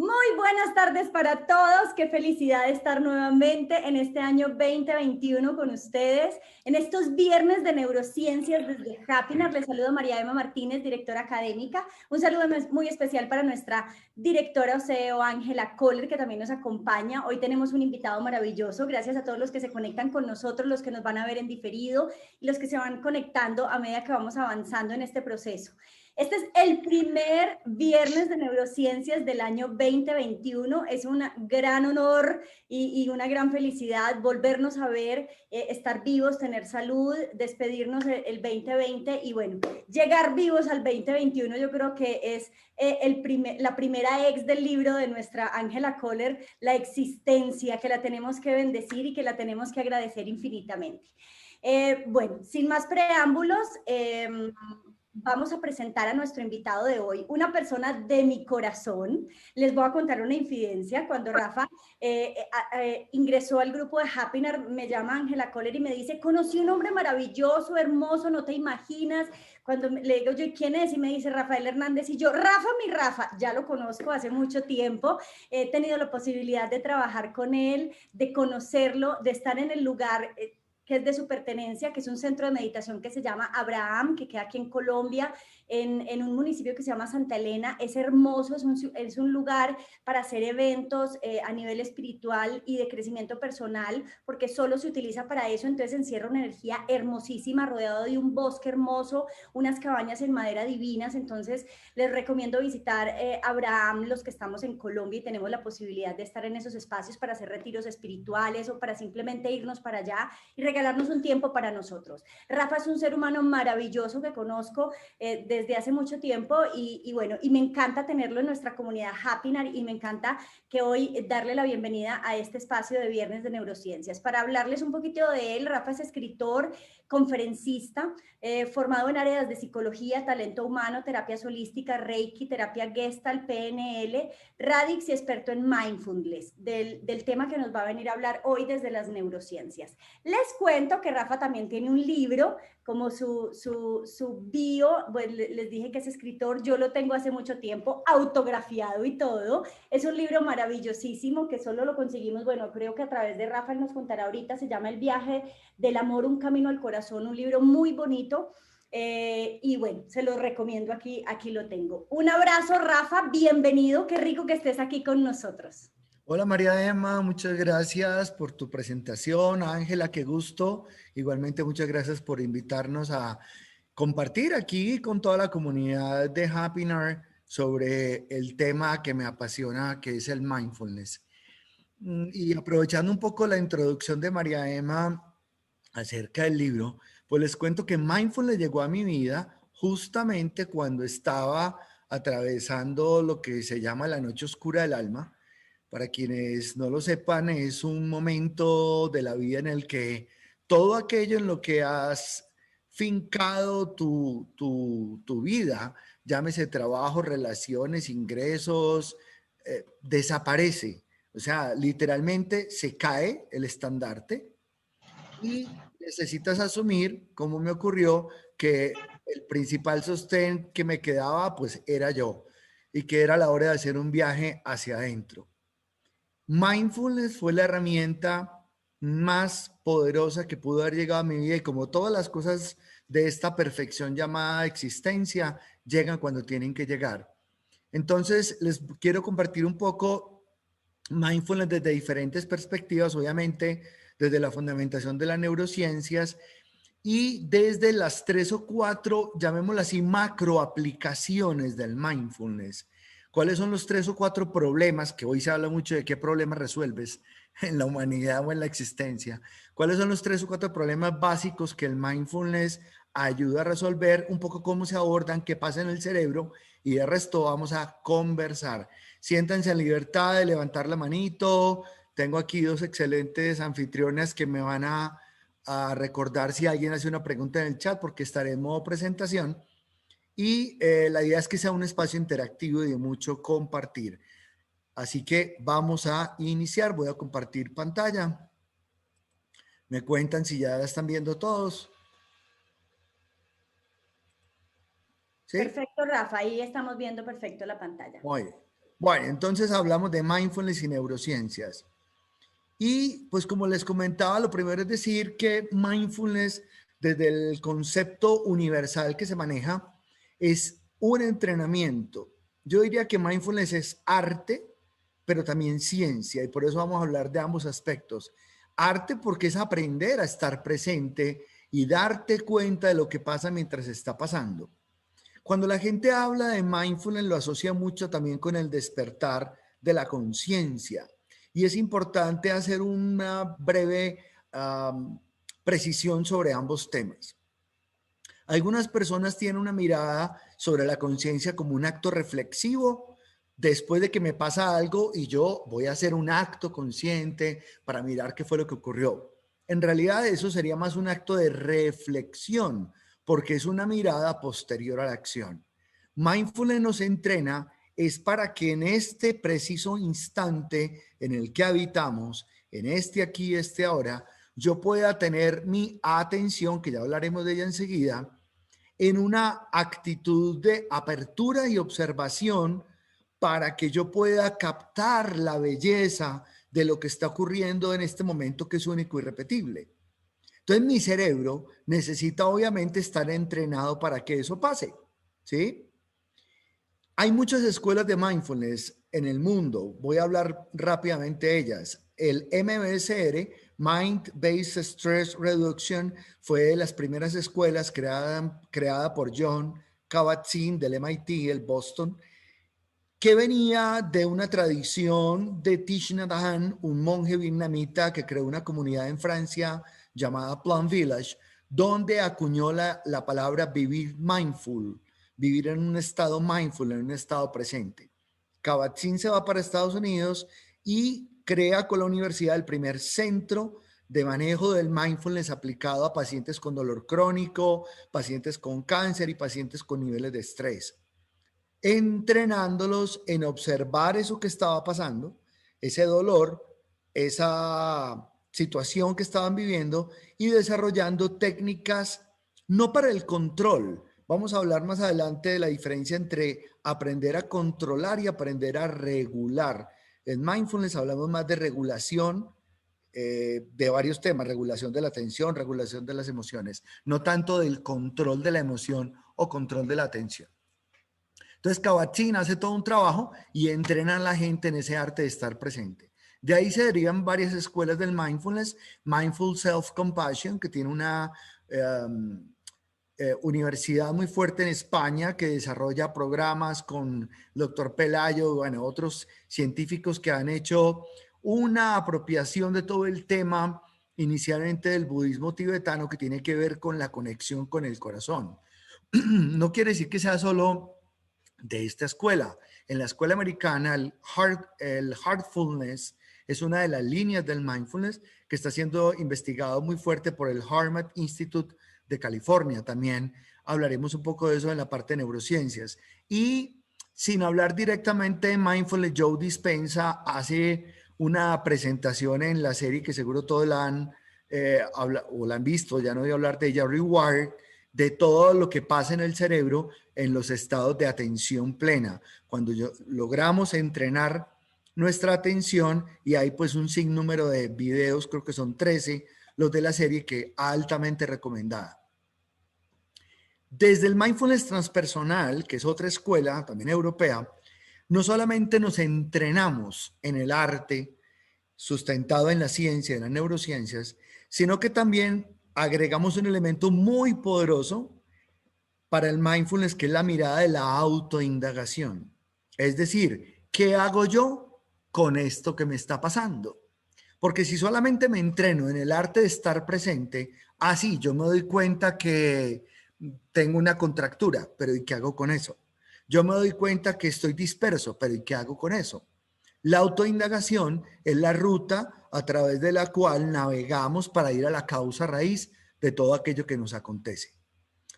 Muy buenas tardes para todos. Qué felicidad estar nuevamente en este año 2021 con ustedes. En estos viernes de neurociencias desde Happiness, les saludo a María Emma Martínez, directora académica. Un saludo muy especial para nuestra directora o CEO Ángela Kohler, que también nos acompaña. Hoy tenemos un invitado maravilloso. Gracias a todos los que se conectan con nosotros, los que nos van a ver en diferido y los que se van conectando a medida que vamos avanzando en este proceso. Este es el primer viernes de neurociencias del año 2021. Es un gran honor y una gran felicidad volvernos a ver, estar vivos, tener salud, despedirnos el 2020 y bueno, llegar vivos al 2021. Yo creo que es la primera ex del libro de nuestra Ángela Kohler, la existencia, que la tenemos que bendecir y que la tenemos que agradecer infinitamente. Bueno, sin más preámbulos, vamos a presentar a nuestro invitado de hoy, una persona de mi corazón. Les voy a contar una infidencia. Cuando Rafa ingresó al grupo de Happiness, me llama Ángela Kohler y me dice, conocí un hombre maravilloso, hermoso, no te imaginas. Cuando le digo yo, ¿quién es? Y me dice Rafael Hernández y yo, Rafa, mi Rafa, ya lo conozco hace mucho tiempo. He tenido la posibilidad de trabajar con él, de conocerlo, de estar en el lugar que es de su pertenencia, que es un centro de meditación que se llama Abraham, que queda aquí en Colombia, en un municipio que se llama Santa Elena. Es hermoso, es un lugar para hacer eventos a nivel espiritual y de crecimiento personal, porque solo se utiliza para eso. Entonces encierra una energía hermosísima, rodeado de un bosque hermoso, unas cabañas en madera divinas. Entonces les recomiendo visitar Abraham, los que estamos en Colombia y tenemos la posibilidad de estar en esos espacios para hacer retiros espirituales o para simplemente irnos para allá y regalarnos un tiempo para nosotros. Rafa es un ser humano maravilloso que conozco desde hace mucho tiempo y bueno, y me encanta tenerlo en nuestra comunidad Happiness y me encanta que hoy darle la bienvenida a este espacio de Viernes de Neurociencias. Para hablarles un poquito de él, Rafa es escritor, conferencista, formado en áreas de psicología, talento humano, terapias holísticas, Reiki, terapia Gestalt, PNL, Radix y experto en mindfulness, del tema que nos va a venir a hablar hoy desde las neurociencias. Les cuento que Rafa también tiene un libro, como su bio, pues les dije que es escritor, yo lo tengo hace mucho tiempo, autografiado y todo. Es un libro maravillosísimo que solo lo conseguimos, bueno, creo que a través de Rafa, él nos contará ahorita, se llama El viaje del amor, un camino al corazón, un libro muy bonito. Y bueno, se los recomiendo, aquí lo tengo. Un abrazo, Rafa, bienvenido, qué rico que estés aquí con nosotros. Hola María Emma, muchas gracias por tu presentación. Ángela, qué gusto. Igualmente muchas gracias por invitarnos a compartir aquí con toda la comunidad de Happiness sobre el tema que me apasiona, que es el mindfulness. Y aprovechando un poco la introducción de María Emma acerca del libro, pues les cuento que mindfulness llegó a mi vida justamente cuando estaba atravesando lo que se llama la noche oscura del alma. Para quienes no lo sepan, es un momento de la vida en el que todo aquello en lo que has fincado tu vida, llámese trabajo, relaciones, ingresos, desaparece. O sea, literalmente se cae el estandarte y necesitas asumir, como me ocurrió, que el principal sostén que me quedaba, pues era yo, y que era la hora de hacer un viaje hacia adentro. Mindfulness fue la herramienta más poderosa que pudo haber llegado a mi vida y como todas las cosas de esta perfección llamada existencia, llegan cuando tienen que llegar. Entonces, les quiero compartir un poco mindfulness desde diferentes perspectivas, obviamente desde la fundamentación de las neurociencias y desde las 3 o 4, llamémoslas así, macro aplicaciones del mindfulness. ¿Cuáles son los 3 o 4 problemas? Que hoy se habla mucho de qué problemas resuelves en la humanidad o en la existencia. ¿Cuáles son los 3 o 4 problemas básicos que el mindfulness ayuda a resolver? Un poco cómo se abordan, qué pasa en el cerebro y de resto vamos a conversar. Siéntanse en libertad de levantar la manito. Tengo aquí 2 excelentes anfitriones que me van a recordar si alguien hace una pregunta en el chat porque estaré en modo presentación y la idea es que sea un espacio interactivo y de mucho compartir. Así que vamos a iniciar. Voy a compartir pantalla. Me cuentan si ya la están viendo todos. ¿Sí? Perfecto, Rafa, ahí estamos viendo perfecto la pantalla. Muy bien. Bueno, entonces hablamos de mindfulness y neurociencias. Y pues como les comentaba, lo primero es decir que mindfulness, desde el concepto universal que se maneja, es un entrenamiento. Yo diría que mindfulness es arte, pero también ciencia, y por eso vamos a hablar de ambos aspectos. Arte porque es aprender a estar presente y darte cuenta de lo que pasa mientras está pasando. Cuando la gente habla de mindfulness, lo asocia mucho también con el despertar de la conciencia. Y es importante hacer una breve precisión sobre ambos temas. Algunas personas tienen una mirada sobre la conciencia como un acto reflexivo después de que me pasa algo y yo voy a hacer un acto consciente para mirar qué fue lo que ocurrió. En realidad eso sería más un acto de reflexión porque es una mirada posterior a la acción. Mindfulness nos entrena es para que en este preciso instante en el que habitamos, en este aquí, este ahora, yo pueda tener mi atención, que ya hablaremos de ella enseguida, en una actitud de apertura y observación para que yo pueda captar la belleza de lo que está ocurriendo en este momento que es único y repetible. Entonces mi cerebro necesita obviamente estar entrenado para que eso pase, ¿sí? Hay muchas escuelas de mindfulness en el mundo. Voy a hablar rápidamente de ellas. El MBSR, Mind-Based Stress Reduction, fue de las primeras escuelas creada por John Kabat-Zinn del MIT, el Boston, que venía de una tradición de Thich Nhat Hanh, un monje vietnamita que creó una comunidad en Francia llamada Plum Village, donde acuñó la palabra vivir mindful, vivir en un estado mindful, en un estado presente. Kabat-Zinn se va para Estados Unidos y crea con la universidad el primer centro de manejo del mindfulness aplicado a pacientes con dolor crónico, pacientes con cáncer y pacientes con niveles de estrés, entrenándolos en observar eso que estaba pasando, ese dolor, esa situación que estaban viviendo y desarrollando técnicas no para el control. Vamos a hablar más adelante de la diferencia entre aprender a controlar y aprender a regular. En mindfulness hablamos más de regulación de varios temas, regulación de la atención, regulación de las emociones, no tanto del control de la emoción o control de la atención. Entonces, Kabat-Zinn hace todo un trabajo y entrena a la gente en ese arte de estar presente. De ahí se derivan varias escuelas del mindfulness, Mindful Self-Compassion, que tiene una universidad muy fuerte en España que desarrolla programas con el doctor Pelayo, bueno, otros científicos que han hecho una apropiación de todo el tema inicialmente del budismo tibetano que tiene que ver con la conexión con el corazón. No quiere decir que sea solo de esta escuela. En la escuela americana, el heartfulness es una de las líneas del mindfulness que está siendo investigado muy fuerte por el Harvard Institute de California. También hablaremos un poco de eso en la parte de neurociencias. Y sin hablar directamente de mindfulness, Joe Dispenza hace una presentación en la serie que seguro todos la han, o la han visto, ya no voy a hablar de ella, Rewired, de todo lo que pasa en el cerebro en los estados de atención plena, cuando logramos entrenar nuestra atención, y hay pues un sinnúmero de videos, creo que son 13, los de la serie, que altamente recomendada. Desde el mindfulness transpersonal, que es otra escuela también europea, no solamente nos entrenamos en el arte sustentado en la ciencia, en las neurociencias, sino que también agregamos un elemento muy poderoso para el mindfulness, que es la mirada de la autoindagación. Es decir, ¿qué hago yo con esto que me está pasando? Porque si solamente me entreno en el arte de estar presente, así yo me doy cuenta que tengo una contractura, pero ¿y qué hago con eso? Yo me doy cuenta que estoy disperso, pero ¿y qué hago con eso? La autoindagación es la ruta a través de la cual navegamos para ir a la causa raíz de todo aquello que nos acontece.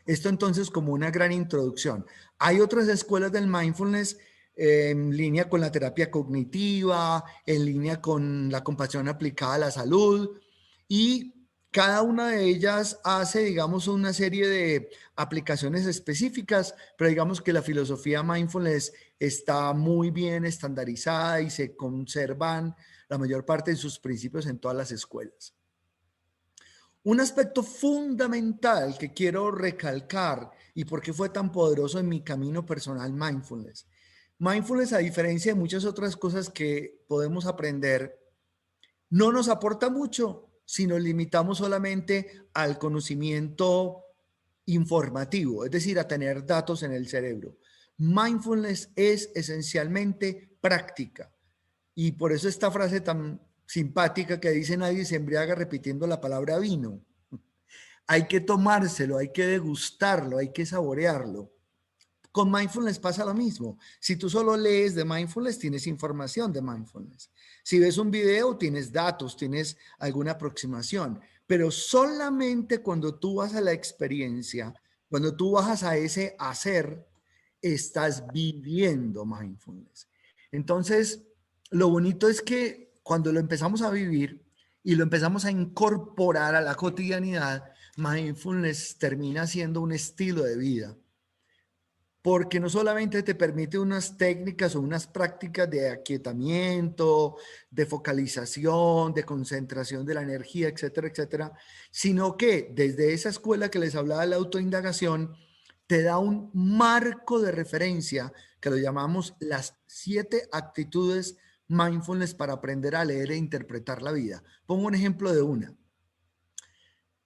Esto entonces como una gran introducción. Hay otras escuelas del mindfulness en línea con la terapia cognitiva, en línea con la compasión aplicada a la salud, y cada una de ellas hace, digamos, una serie de aplicaciones específicas, pero digamos que la filosofía mindfulness está muy bien estandarizada y se conservan la mayor parte de sus principios en todas las escuelas. Un aspecto fundamental que quiero recalcar y por qué fue tan poderoso en mi camino personal, mindfulness. Mindfulness, a diferencia de muchas otras cosas que podemos aprender, no nos aporta mucho si nos limitamos solamente al conocimiento informativo, es decir, a tener datos en el cerebro. Mindfulness es esencialmente práctica. Y por eso esta frase tan simpática que dice nadie se embriaga repitiendo la palabra vino. Hay que tomárselo, hay que degustarlo, hay que saborearlo. Con mindfulness pasa lo mismo. Si tú solo lees de mindfulness, tienes información de mindfulness. Si ves un video, tienes datos, tienes alguna aproximación. Pero solamente cuando tú vas a la experiencia, cuando tú bajas a ese hacer, estás viviendo mindfulness. Entonces, lo bonito es que cuando lo empezamos a vivir y lo empezamos a incorporar a la cotidianidad, mindfulness termina siendo un estilo de vida. Porque no solamente te permite unas técnicas o unas prácticas de aquietamiento, de focalización, de concentración de la energía, etcétera, etcétera, sino que desde esa escuela que les hablaba de la autoindagación, te da un marco de referencia que lo llamamos las 7 actitudes mindfulness para aprender a leer e interpretar la vida. Pongo un ejemplo de una.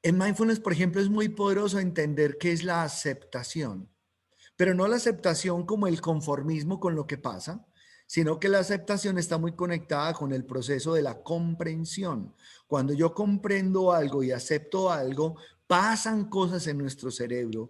En mindfulness, por ejemplo, es muy poderoso entender qué es la aceptación. Pero no la aceptación como el conformismo con lo que pasa, sino que la aceptación está muy conectada con el proceso de la comprensión. Cuando yo comprendo algo y acepto algo, pasan cosas en nuestro cerebro,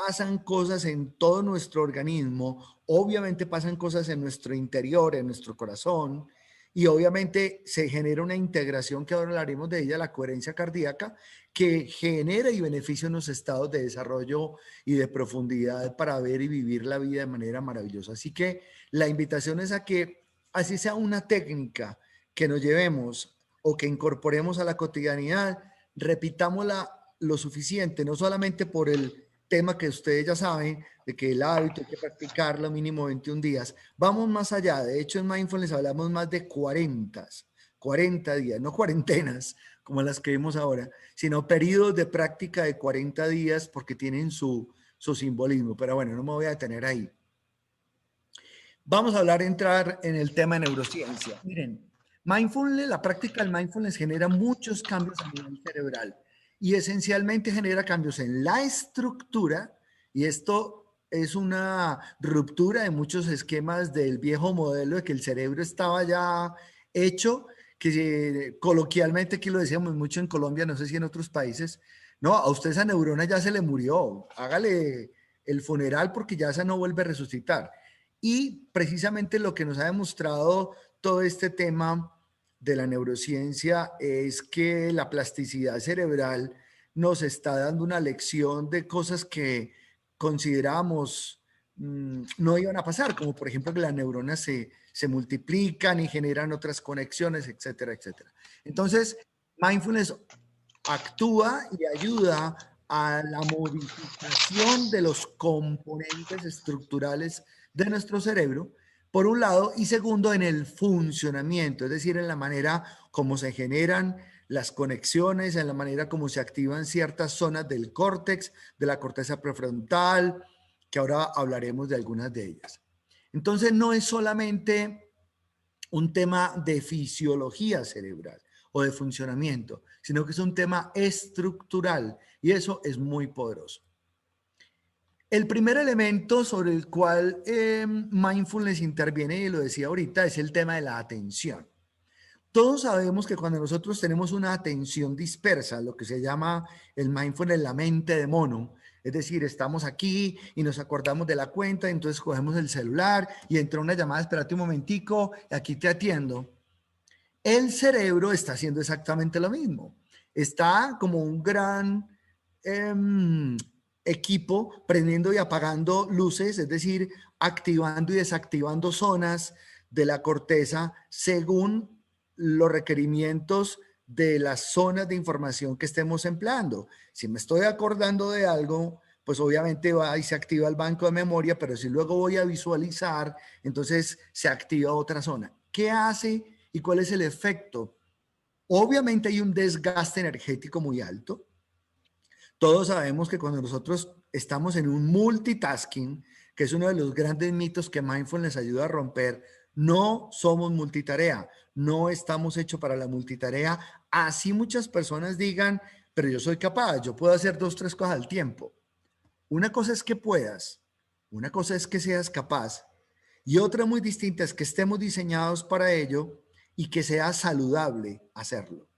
pasan cosas en todo nuestro organismo, obviamente pasan cosas en nuestro interior, en nuestro corazón, y obviamente se genera una integración que ahora hablaremos de ella, la coherencia cardíaca, que genera y beneficia unos estados de desarrollo y de profundidad para ver y vivir la vida de manera maravillosa. Así que la invitación es a que así sea una técnica que nos llevemos o que incorporemos a la cotidianidad, repitámosla lo suficiente, no solamente por el tema que ustedes ya saben, de que el hábito hay que practicarlo mínimo 21 días. Vamos más allá. De hecho, en Mindfulness hablamos más de 40 días, no cuarentenas como las que vimos ahora, sino periodos de práctica de 40 días porque tienen su simbolismo. Pero bueno, no me voy a detener ahí. Vamos a entrar en el tema de neurociencia. Miren, mindfulness, la práctica del mindfulness genera muchos cambios a nivel cerebral y esencialmente genera cambios en la estructura, y esto es una ruptura de muchos esquemas del viejo modelo de que el cerebro estaba ya hecho, que coloquialmente aquí lo decíamos mucho en Colombia, no sé si en otros países, no, a usted esa neurona ya se le murió, hágale el funeral porque ya esa no vuelve a resucitar. Y precisamente lo que nos ha demostrado todo este tema de la neurociencia es que la plasticidad cerebral nos está dando una lección de cosas que considerábamos no iban a pasar, como por ejemplo que las neuronas se multiplican y generan otras conexiones, etcétera, etcétera. Entonces, mindfulness actúa y ayuda a la modificación de los componentes estructurales de nuestro cerebro, por un lado, y segundo, en el funcionamiento, es decir, en la manera como se generan las conexiones, en la manera como se activan ciertas zonas del córtex, de la corteza prefrontal, que ahora hablaremos de algunas de ellas. Entonces, no es solamente un tema de fisiología cerebral o de funcionamiento, sino que es un tema estructural y eso es muy poderoso. El primer elemento sobre el cual mindfulness interviene, y lo decía ahorita, es el tema de la atención. Todos sabemos que cuando nosotros tenemos una atención dispersa, lo que se llama el mindfulness, la mente de mono, es decir, estamos aquí y nos acordamos de la cuenta, entonces cogemos el celular y entró una llamada, espérate un momentico, aquí te atiendo. El cerebro está haciendo exactamente lo mismo. Está como un gran equipo prendiendo y apagando luces, es decir, activando y desactivando zonas de la corteza según los requerimientos de las zonas de información que estemos empleando. Si me estoy acordando de algo, pues obviamente va y se activa el banco de memoria, pero si luego voy a visualizar, entonces se activa otra zona. ¿Qué hace y cuál es el efecto? Obviamente hay un desgaste energético muy alto. Todos sabemos que cuando nosotros estamos en un multitasking, que es uno de los grandes mitos que Mindfulness ayuda a romper, no somos multitarea, no estamos hechos para la multitarea. Así muchas personas digan, pero yo soy capaz, yo puedo hacer 2, 3 cosas al tiempo. Una cosa es que puedas, una cosa es que seas capaz y otra muy distinta es que estemos diseñados para ello y que sea saludable hacerlo.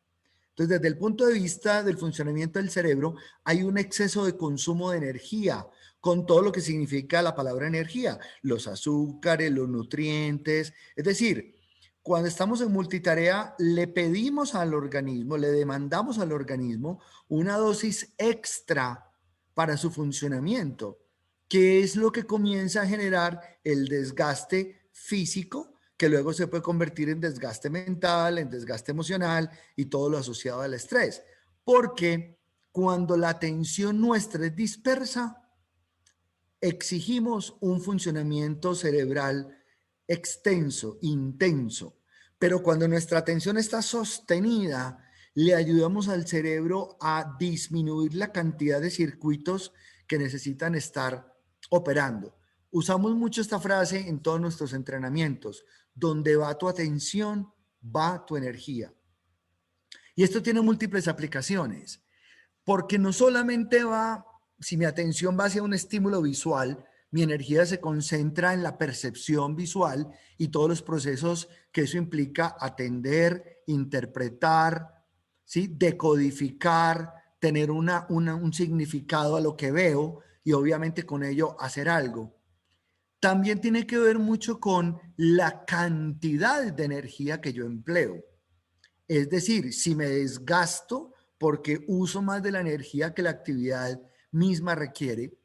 Entonces, desde el punto de vista del funcionamiento del cerebro, hay un exceso de consumo de energía, con todo lo que significa la palabra energía, los azúcares, los nutrientes. Es decir, cuando estamos en multitarea, le pedimos al organismo, le demandamos al organismo una dosis extra para su funcionamiento, que es lo que comienza a generar el desgaste físico, que luego se puede convertir en desgaste mental, en desgaste emocional y todo lo asociado al estrés. Porque cuando la atención nuestra es dispersa, exigimos un funcionamiento cerebral extenso, intenso. Pero cuando nuestra atención está sostenida, le ayudamos al cerebro a disminuir la cantidad de circuitos que necesitan estar operando. Usamos mucho esta frase en todos nuestros entrenamientos. Donde va tu atención, va tu energía. Y esto tiene múltiples aplicaciones, porque no solamente va, si mi atención va hacia un estímulo visual, mi energía se concentra en la percepción visual y todos los procesos que eso implica atender, interpretar, ¿sí? Decodificar, tener un significado a lo que veo y obviamente con ello hacer algo. También tiene que ver mucho con la cantidad de energía que yo empleo. Es decir, si me desgasto porque uso más de la energía que la actividad misma requiere.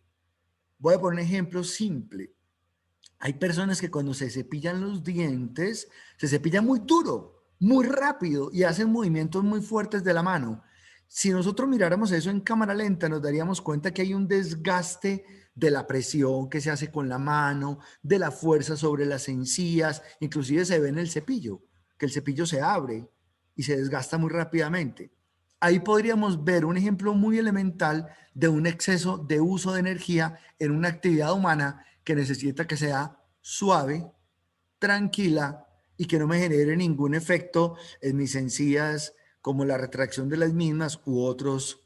Voy a poner un ejemplo simple. Hay personas que cuando se cepillan los dientes, se cepillan muy duro, muy rápido y hacen movimientos muy fuertes de la mano. Si nosotros miráramos eso en cámara lenta, nos daríamos cuenta que hay un desgaste de la presión que se hace con la mano, de la fuerza sobre las encías, inclusive se ve en el cepillo, que el cepillo se abre y se desgasta muy rápidamente. Ahí podríamos ver un ejemplo muy elemental de un exceso de uso de energía en una actividad humana que necesita que sea suave, tranquila y que no me genere ningún efecto en mis encías como la retracción de las mismas u otros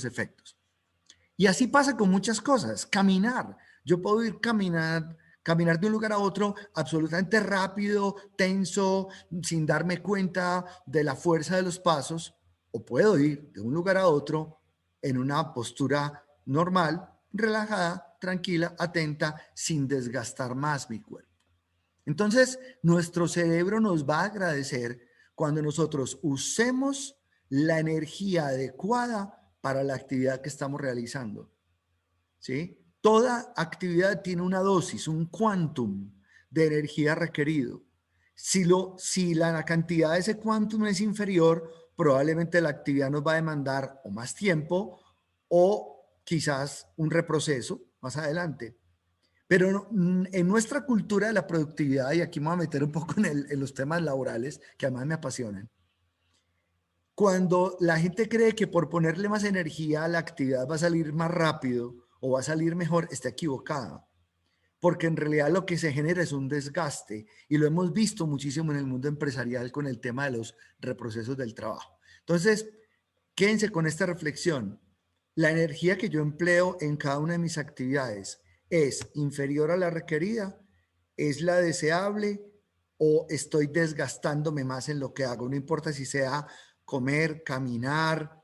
efectos. Y así pasa con muchas cosas. Caminar. Yo puedo ir caminar de un lugar a otro absolutamente rápido, tenso, sin darme cuenta de la fuerza de los pasos, o puedo ir de un lugar a otro en una postura normal, relajada, tranquila, atenta, sin desgastar más mi cuerpo. Entonces, nuestro cerebro nos va a agradecer cuando nosotros usemos la energía adecuada para la actividad que estamos realizando. ¿Sí? Toda actividad tiene una dosis, un quantum de energía requerido. Si la cantidad de ese quantum es inferior, probablemente la actividad nos va a demandar o más tiempo o quizás un reproceso más adelante. Pero en nuestra cultura de la productividad, y aquí me voy a meter un poco en los temas laborales que además me apasionan, cuando la gente cree que por ponerle más energía a la actividad va a salir más rápido o va a salir mejor, está equivocada. Porque en realidad lo que se genera es un desgaste y lo hemos visto muchísimo en el mundo empresarial con el tema de los reprocesos del trabajo. Entonces, quédense con esta reflexión. La energía que yo empleo en cada una de mis actividades es inferior a la requerida, es la deseable o estoy desgastándome más en lo que hago. No importa si sea comer, caminar,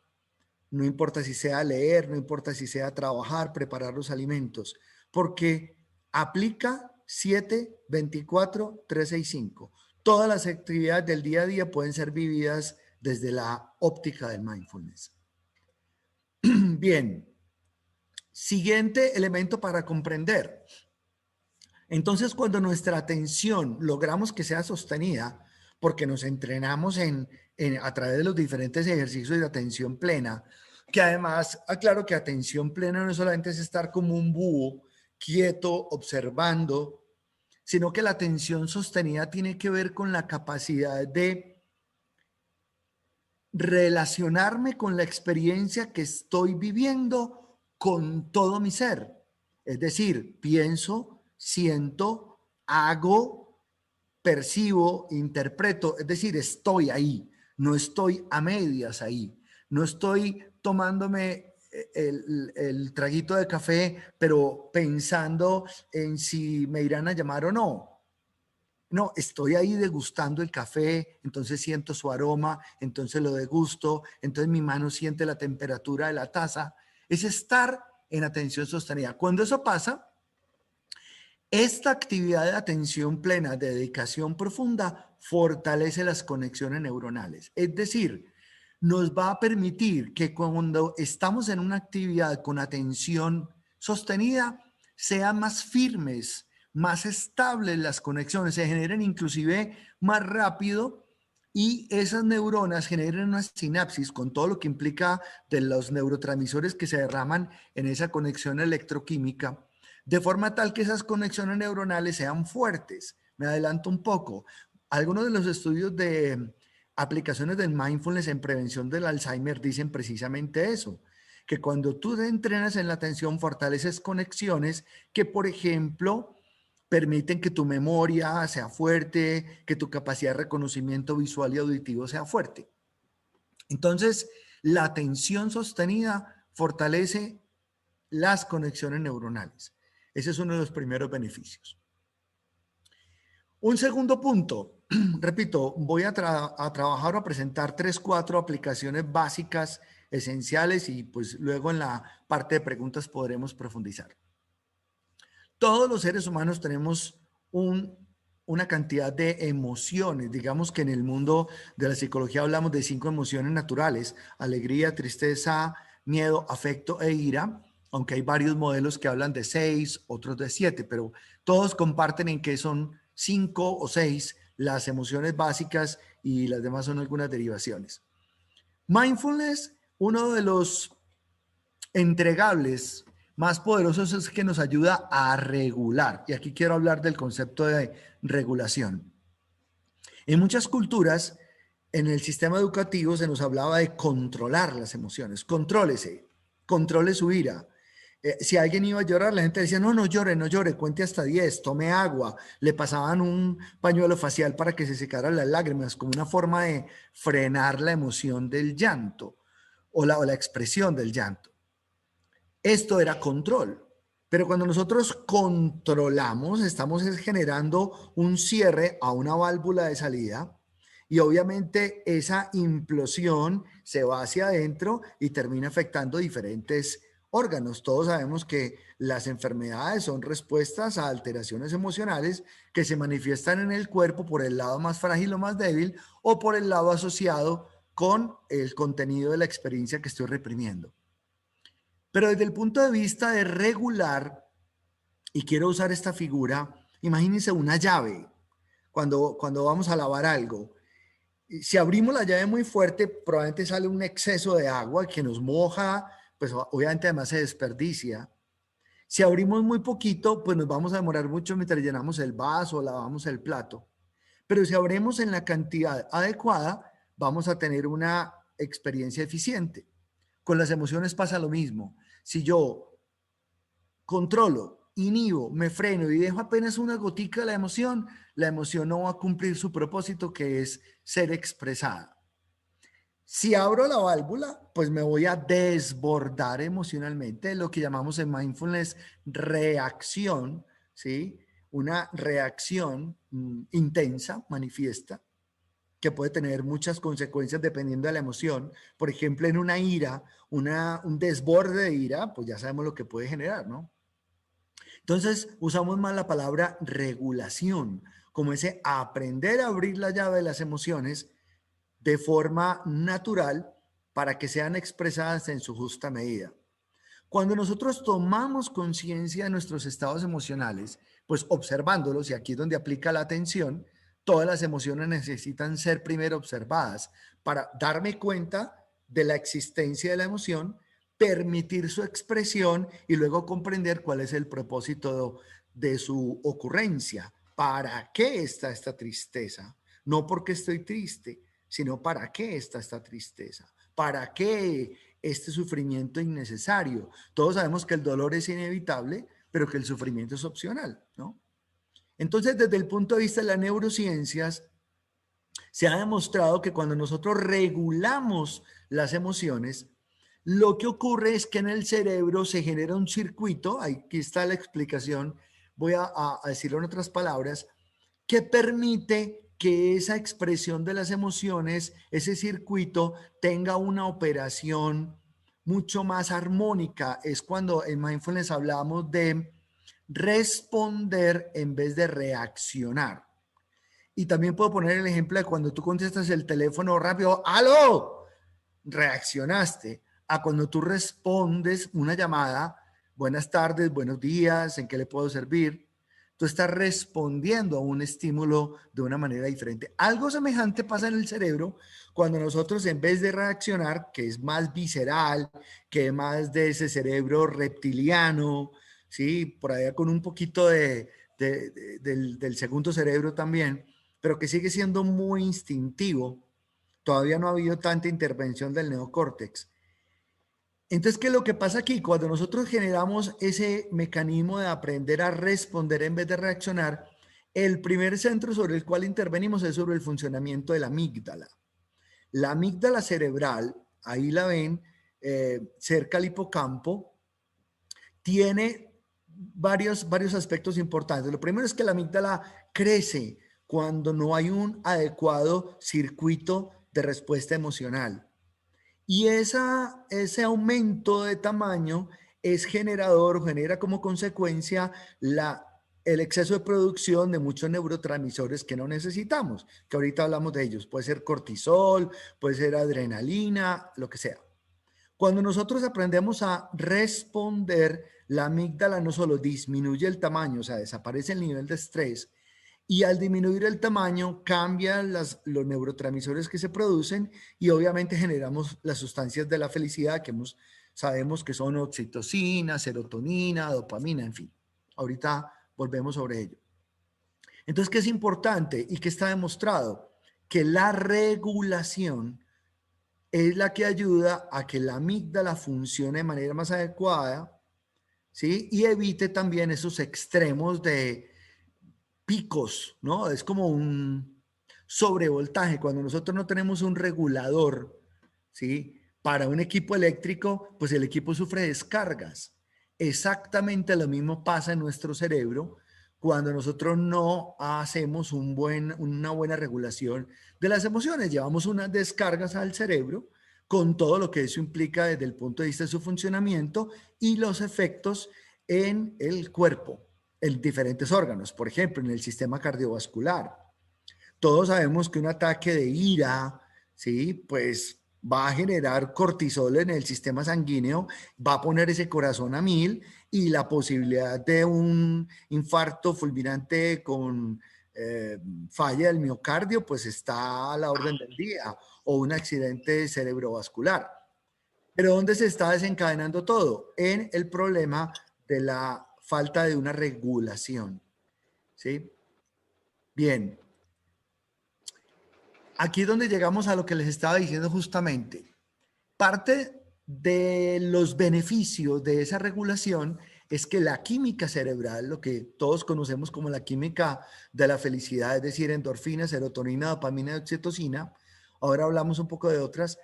no importa si sea leer, no importa si sea trabajar, preparar los alimentos, porque aplica 7-24-365. Todas las actividades del día a día pueden ser vividas desde la óptica del mindfulness. Bien, siguiente elemento para comprender. Entonces, cuando nuestra atención logramos que sea sostenida, porque nos entrenamos a través de los diferentes ejercicios de atención plena, que además aclaro que atención plena no solamente es estar como un búho, quieto, observando, sino que la atención sostenida tiene que ver con la capacidad de relacionarme con la experiencia que estoy viviendo con todo mi ser. Es decir, pienso, siento, hago, percibo, interpreto, es decir, estoy ahí, no estoy a medias ahí, no estoy tomándome el traguito de café, pero pensando en si me irán a llamar o no. No, estoy ahí degustando el café, entonces siento su aroma, entonces lo degusto, entonces mi mano siente la temperatura de la taza. Es estar en atención sostenida. Cuando eso pasa, esta actividad de atención plena, de dedicación profunda, fortalece las conexiones neuronales. Es decir, nos va a permitir que cuando estamos en una actividad con atención sostenida, sean más firmes, más estables las conexiones, se generen inclusive más rápido y esas neuronas generen una sinapsis con todo lo que implica de los neurotransmisores que se derraman en esa conexión electroquímica, de forma tal que esas conexiones neuronales sean fuertes. Me adelanto un poco. Algunos de los estudios de aplicaciones del mindfulness en prevención del Alzheimer dicen precisamente eso, que cuando tú te entrenas en la atención fortaleces conexiones que, por ejemplo, permiten que tu memoria sea fuerte, que tu capacidad de reconocimiento visual y auditivo sea fuerte. Entonces, la atención sostenida fortalece las conexiones neuronales. Ese es uno de los primeros beneficios. Un segundo punto, repito, voy a trabajar o a presentar 3, 4 aplicaciones básicas, esenciales, y pues luego en la parte de preguntas podremos profundizar. Todos los seres humanos tenemos una cantidad de emociones. Digamos que en el mundo de la psicología hablamos de 5 emociones naturales: alegría, tristeza, miedo, afecto e ira, aunque hay varios modelos que hablan de 6, otros de 7, pero todos comparten en que son 5 o 6 las emociones básicas y las demás son algunas derivaciones. Mindfulness, uno de los entregables más poderosos, es que nos ayuda a regular. Y aquí quiero hablar del concepto de regulación. En muchas culturas, en el sistema educativo se nos hablaba de controlar las emociones. Contrólese, controle su ira. Si alguien iba a llorar, la gente decía, no, no llore, no llore, cuente hasta 10, tome agua. Le pasaban un pañuelo facial para que se secaran las lágrimas, como una forma de frenar la emoción del llanto o la expresión del llanto. Esto era control. Pero cuando nosotros controlamos, estamos generando un cierre a una válvula de salida y obviamente esa implosión se va hacia adentro y termina afectando diferentes órganos. Todos sabemos que las enfermedades son respuestas a alteraciones emocionales que se manifiestan en el cuerpo por el lado más frágil o más débil o por el lado asociado con el contenido de la experiencia que estoy reprimiendo. Pero desde el punto de vista de regular, y quiero usar esta figura, imagínense una llave. Cuando vamos a lavar algo, si abrimos la llave muy fuerte, probablemente sale un exceso de agua que nos moja, pues obviamente además se desperdicia. Si abrimos muy poquito, pues nos vamos a demorar mucho mientras llenamos el vaso o lavamos el plato. Pero si abrimos en la cantidad adecuada, vamos a tener una experiencia eficiente. Con las emociones pasa lo mismo. Si yo controlo, inhibo, me freno y dejo apenas una gotica de la emoción no va a cumplir su propósito, que es ser expresada. Si abro la válvula, pues me voy a desbordar emocionalmente, lo que llamamos en mindfulness reacción, ¿sí? Una reacción intensa, manifiesta, que puede tener muchas consecuencias dependiendo de la emoción. Por ejemplo, en una ira, un desborde de ira, pues ya sabemos lo que puede generar, ¿no? Entonces, usamos más la palabra regulación, como ese aprender a abrir la llave de las emociones de forma natural para que sean expresadas en su justa medida. Cuando nosotros tomamos conciencia de nuestros estados emocionales, pues observándolos, y aquí es donde aplica la atención, todas las emociones necesitan ser primero observadas para darme cuenta de la existencia de la emoción, permitir su expresión y luego comprender cuál es el propósito de su ocurrencia. ¿Para qué está esta tristeza? No porque estoy triste, sino para qué está esta tristeza. ¿Para qué este sufrimiento innecesario? Todos sabemos que el dolor es inevitable, pero que el sufrimiento es opcional, ¿no? Entonces, desde el punto de vista de las neurociencias, se ha demostrado que cuando nosotros regulamos las emociones, lo que ocurre es que en el cerebro se genera un circuito, aquí está la explicación, voy a decirlo en otras palabras, que permite que esa expresión de las emociones, ese circuito, tenga una operación mucho más armónica. Es cuando en Mindfulness hablamos de responder en vez de reaccionar. Y también puedo poner el ejemplo de cuando tú contestas el teléfono rápido, ¡aló! Reaccionaste. A cuando tú respondes una llamada, buenas tardes, buenos días, ¿en qué le puedo servir? Tú estás respondiendo a un estímulo de una manera diferente. Algo semejante pasa en el cerebro cuando nosotros en vez de reaccionar, que es más visceral, que es más de ese cerebro reptiliano, ¿sí? Por allá con un poquito del segundo cerebro también, pero que sigue siendo muy instintivo. Todavía no ha habido tanta intervención del neocórtex. Entonces, ¿qué es lo que pasa aquí? Cuando nosotros generamos ese mecanismo de aprender a responder en vez de reaccionar, el primer centro sobre el cual intervenimos es sobre el funcionamiento de la amígdala. La amígdala cerebral, ahí la ven, cerca al hipocampo, tiene varios aspectos importantes. Lo primero es que la amígdala crece cuando no hay un adecuado circuito de respuesta emocional. Y ese aumento de tamaño es generador, genera como consecuencia el exceso de producción de muchos neurotransmisores que no necesitamos, que ahorita hablamos de ellos. Puede ser cortisol, puede ser adrenalina, lo que sea. Cuando nosotros aprendemos a responder, la amígdala no solo disminuye el tamaño, o sea, desaparece el nivel de estrés, y al disminuir el tamaño cambian los neurotransmisores que se producen y obviamente generamos las sustancias de la felicidad que sabemos que son oxitocina, serotonina, dopamina, en fin. Ahorita volvemos sobre ello. Entonces, ¿qué es importante y qué está demostrado? Que la regulación es la que ayuda a que la amígdala funcione de manera más adecuada, ¿sí? Y evite también esos extremos de picos, ¿no? Es como un sobrevoltaje. Cuando nosotros no tenemos un regulador, ¿sí? Para un equipo eléctrico, pues el equipo sufre descargas. Exactamente lo mismo pasa en nuestro cerebro cuando nosotros no hacemos una buena regulación de las emociones. Llevamos unas descargas al cerebro con todo lo que eso implica desde el punto de vista de su funcionamiento y los efectos en el cuerpo, en diferentes órganos, por ejemplo, en el sistema cardiovascular. Todos sabemos que un ataque de ira, ¿sí? Pues va a generar cortisol en el sistema sanguíneo, va a poner ese corazón a 1000 y la posibilidad de un infarto fulminante con falla del miocardio, pues está a la orden del día, o un accidente cerebrovascular. Pero ¿dónde se está desencadenando todo? En el problema de la falta de una regulación, ¿sí? Bien. Aquí es donde llegamos a lo que les estaba diciendo justamente. Parte de los beneficios de esa regulación es que la química cerebral, lo que todos conocemos como la química de la felicidad, es decir, endorfina, serotonina, dopamina y oxitocina, ahora hablamos un poco de otras,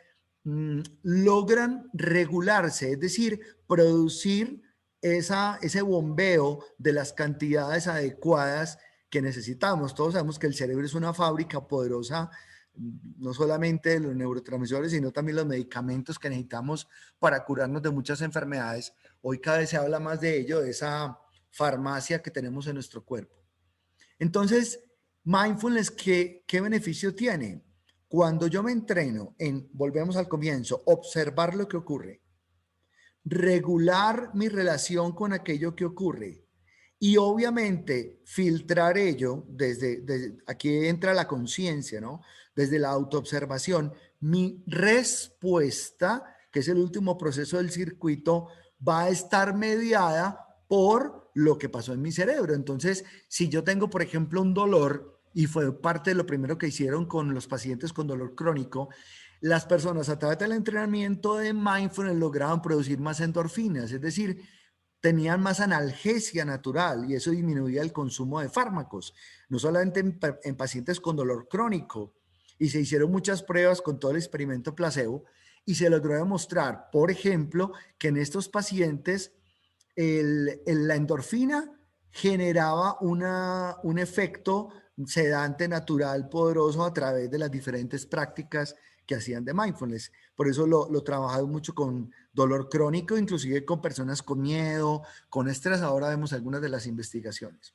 logran regularse, es decir, producir ese bombeo de las cantidades adecuadas que necesitamos. Todos sabemos que el cerebro es una fábrica poderosa, no solamente los neurotransmisores, sino también los medicamentos que necesitamos para curarnos de muchas enfermedades. Hoy cada vez se habla más de ello, de esa farmacia que tenemos en nuestro cuerpo. Entonces, mindfulness, ¿qué beneficio tiene? Cuando yo me entreno en, volvemos al comienzo, observar lo que ocurre, regular mi relación con aquello que ocurre Y obviamente filtrar ello aquí entra la conciencia, ¿no? Desde la autoobservación, mi respuesta, que es el último proceso del circuito, va a estar mediada por lo que pasó en mi cerebro. Entonces, si yo tengo, por ejemplo, un dolor, y fue parte de lo primero que hicieron con los pacientes con dolor crónico, las personas a través del entrenamiento de mindfulness lograban producir más endorfinas, es decir, tenían más analgesia natural y eso disminuía el consumo de fármacos, no solamente en pacientes con dolor crónico. Y se hicieron muchas pruebas con todo el experimento placebo y se logró demostrar, por ejemplo, que en estos pacientes la endorfina generaba un efecto sedante natural poderoso a través de las diferentes prácticas que hacían de mindfulness. Por eso lo trabajado mucho con dolor crónico, inclusive con personas con miedo, con estrés. Ahora vemos algunas de las investigaciones.